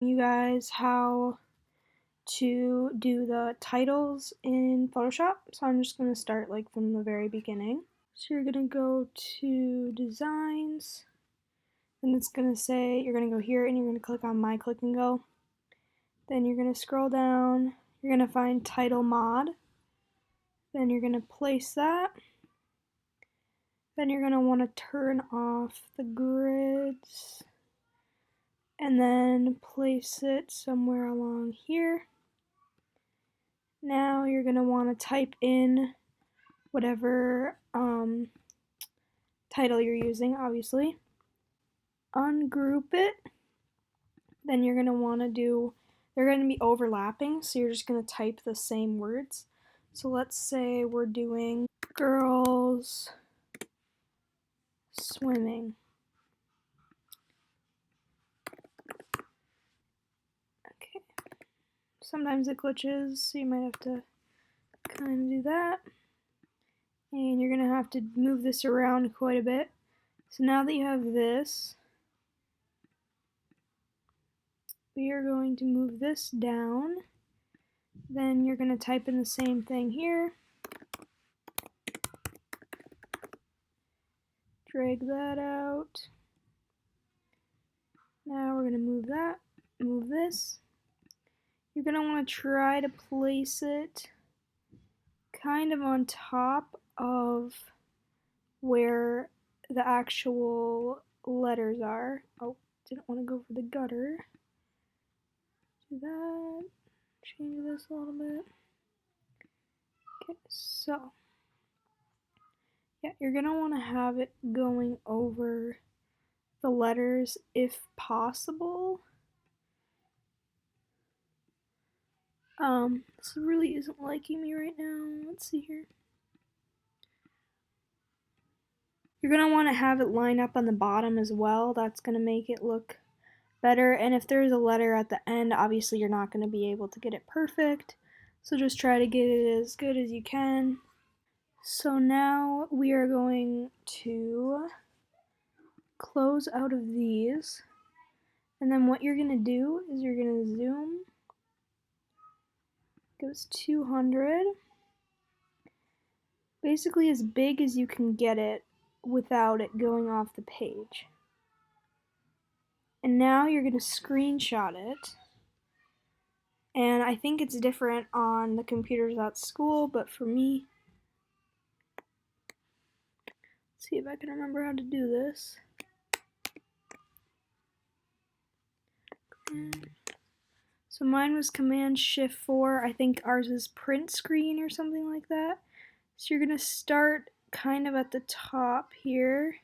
You guys how to do the titles in Photoshop. So I'm just going to start like from the very beginning. So you're going to go to designs, and it's going to say you're going to go here and you're going to click on my click and go. Then you're going to scroll down, you're going to find title mod. Then you're going to place that. Then you're going to want to turn off the grids and then place it somewhere along here. Now you're going to want to type in whatever title you're using, obviously. Ungroup it. Then you're going to want to do, they're going to be overlapping, so you're just going to type the same words. So let's say we're doing girls swimming. Okay. Sometimes it glitches, so you might have to kind of do that. And you're going to have to move this around quite a bit. So now that you have this, we are going to move this down. Then you're going to type in the same thing here. Drag that out. Now we're going to move that, move this. You're going to want to try to place it kind of on top of where the actual letters are. Oh, didn't want to go for the gutter. Do that. Change this a little bit. Okay, so yeah, you're going to want to have it going over the letters if possible. This really isn't liking me right now. Let's see here. You're going to want to have it line up on the bottom as well. That's going to make it look better. And if there's a letter at the end, obviously you're not going to be able to get it perfect. So just try to get it as good as you can. So now we are going to close out of these. And then what you're going to do is you're going to zoom. Goes 200. Basically as big as you can get it without it going off the page. And now you're going to screenshot it. And I think it's different on the computers at school, but for me, let's see if I can remember how to do this. So mine was Command-Shift-4. I think ours is print screen or something like that. So you're going to start kind of at the top here.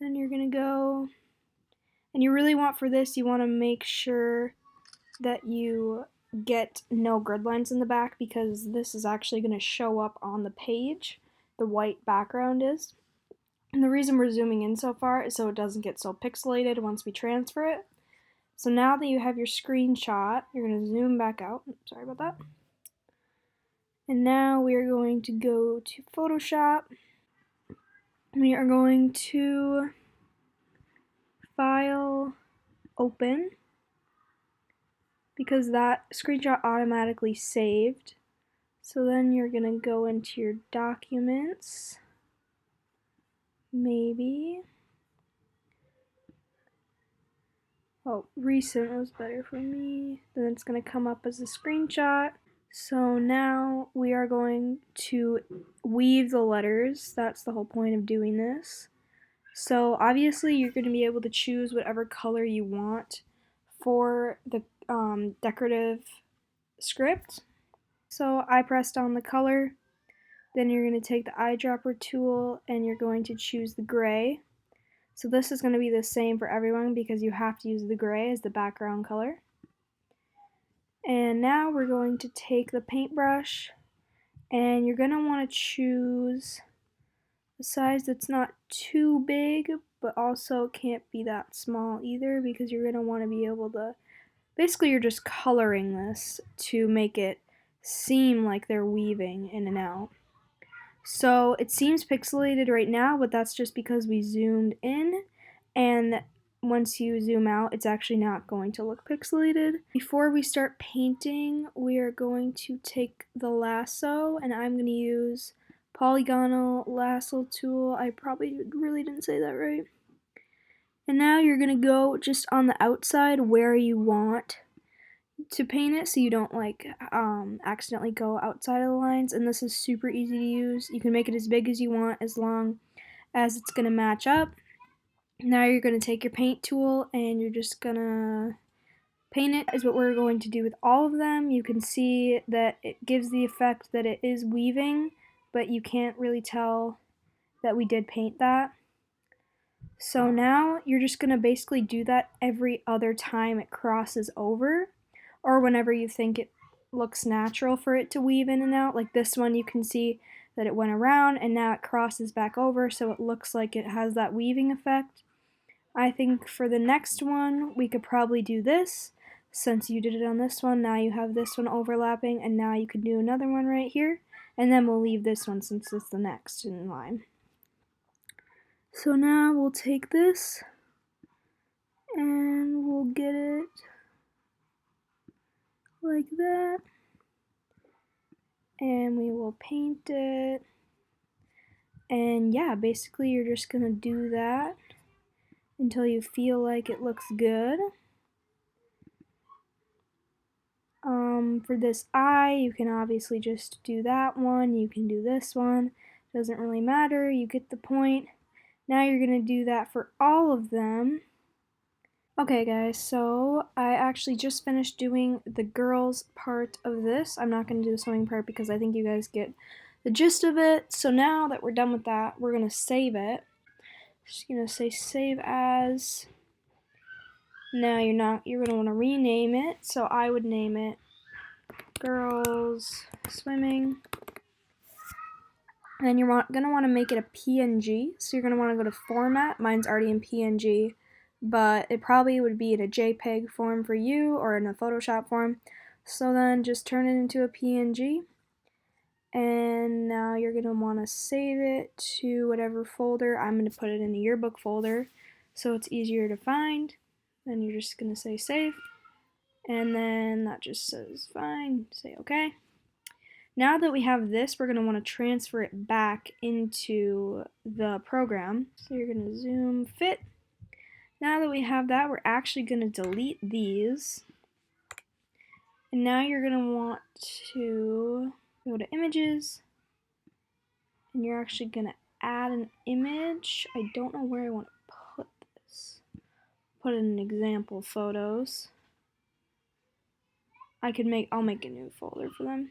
Then you're going to go, and you really want for this, you want to make sure that you get no grid lines in the back because this is actually going to show up on the page. The white background is. And the reason we're zooming in so far is so it doesn't get so pixelated once we transfer it. So now that you have your screenshot, you're going to zoom back out. Sorry about that. And now we are going to go to Photoshop. We are going to File, Open, because that screenshot automatically saved. So then you're going to go into your documents. Maybe. Oh, recent was better for me. Then it's going to come up as a screenshot. So now we are going to weave the letters. That's the whole point of doing this. So obviously you're going to be able to choose whatever color you want for the decorative script. So I pressed on the color. Then you're going to take the eyedropper tool and you're going to choose the gray. So this is going to be the same for everyone because you have to use the gray as the background color. And now we're going to take the paintbrush and you're going to want to choose a size that's not too big, but also can't be that small either because you're going to want to be able to, basically you're just coloring this to make it seem like they're weaving in and out. So it seems pixelated right now, but that's just because we zoomed in, and once you zoom out, it's actually not going to look pixelated. Before we start painting, we are going to take the lasso, and I'm going to use polygonal lasso tool. I probably really didn't say that right. And now you're going to go just on the outside where you want to paint it, so you don't like accidentally go outside of the lines. And this is super easy to use. You can make it as big as you want as long as it's going to match up. Now you're going to take your paint tool and you're just going to paint it, is what we're going to do with all of them. You can see that it gives the effect that it is weaving, but you can't really tell that we did paint that. So now you're just going to basically do that every other time it crosses over, or whenever you think it looks natural for it to weave in and out. Like this one, you can see that it went around and now it crosses back over, so it looks like it has that weaving effect. I think for the next one, we could probably do this. Since you did it on this one, now you have this one overlapping, and now you could do another one right here, and then we'll leave this one since it's the next in line. So now we'll take this, and we'll get it like that, and we will paint it, and yeah, basically you're just gonna do that until you feel like it looks good. For this eye, you can obviously just do that one, you can do this one, doesn't really matter, you get the point. Now you're gonna do that for all of them. Okay guys, so I actually just finished doing the girls part of this. I'm not gonna do the swimming part because I think you guys get the gist of it. So now that we're done with that, we're gonna save it. Just gonna say save as. Now you're gonna wanna rename it. So I would name it girls swimming. And then you're gonna wanna make it a PNG. So you're gonna wanna go to format. Mine's already in PNG, but it probably would be in a JPEG form for you or in a Photoshop form. So then just turn it into a PNG. And now you're gonna wanna save it to whatever folder. I'm gonna put it in the yearbook folder so it's easier to find. Then you're just gonna say save. And then that just says fine, say okay. Now that we have this, we're going to want to transfer it back into the program. So you're going to zoom fit. Now that we have that, we're actually going to delete these. And now you're going to want to go to images. And you're actually going to add an image. I don't know where I want to put this. Put it in example photos. I'll make a new folder for them.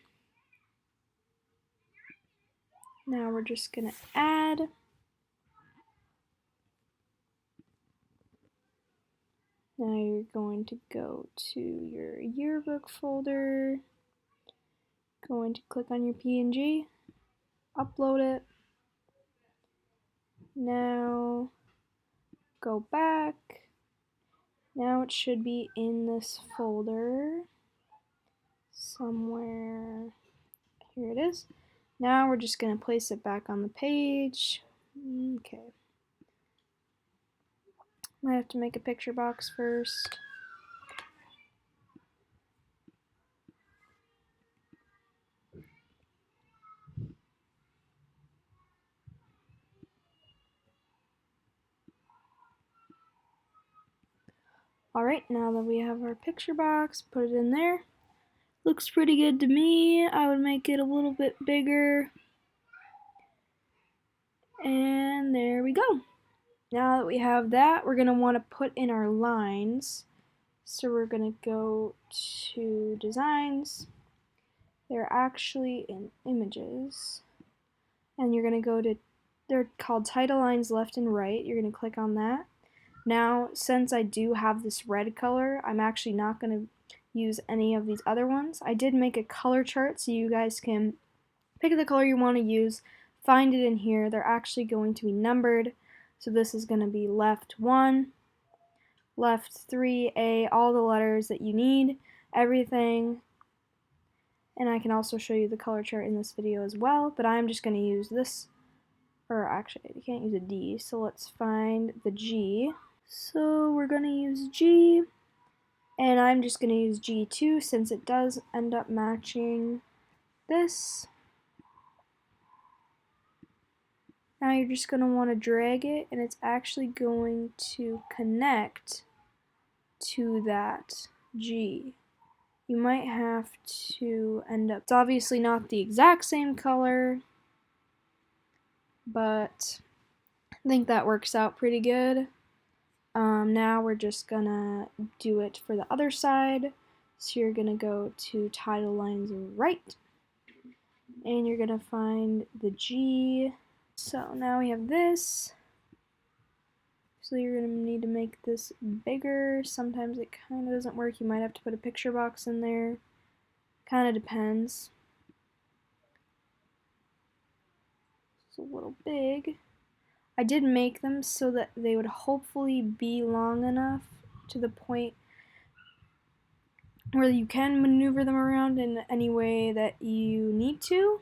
Now we're just gonna add. Now you're going to go to your yearbook folder, going to click on your PNG, upload it. Now go back. Now it should be in this folder somewhere. Here it is. Now we're just going to place it back on the page. Okay. Might have to make a picture box first. Alright, now that we have our picture box, put it in there. Looks pretty good to me. I would make it a little bit bigger. And there we go. Now that we have that, we're going to want to put in our lines. So we're going to go to designs. They're actually in images. And you're going to go to, they're called title lines left and right. You're going to click on that. Now, since I do have this red color, I'm actually not going to use any of these other ones. I did make a color chart so you guys can pick the color you want to use, find it in here. They're actually going to be numbered. So this is going to be left 1, left 3A, all the letters that you need, everything. And I can also show you the color chart in this video as well, but I'm just going to use this, or actually you can't use a D, so let's find the G. So we're going to use G, and I'm just going to use G2 since it does end up matching this. Now you're just going to want to drag it, and it's actually going to connect to that G. You might have to end up, it's obviously not the exact same color, but I think that works out pretty good. Now we're just gonna do it for the other side. So you're gonna go to title lines right, and you're gonna find the G. So now we have this. So you're gonna need to make this bigger. Sometimes it kind of doesn't work. You might have to put a picture box in there. Kind of depends. It's a little big. I did make them so that they would hopefully be long enough to the point where you can maneuver them around in any way that you need to.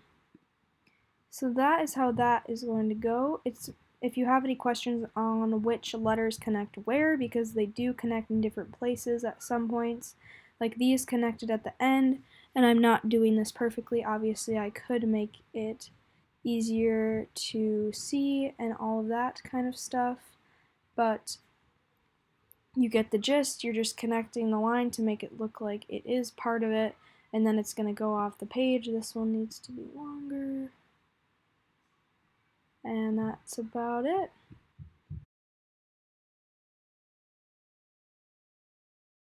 So that is how that is going to go. If you have any questions on which letters connect where, because they do connect in different places at some points, like these connected at the end, and I'm not doing this perfectly. Obviously, I could make it easier to see and all of that kind of stuff, but you get the gist. You're just connecting the line to make it look like it is part of it, and then it's going to go off the page. This one needs to be longer, and that's about it.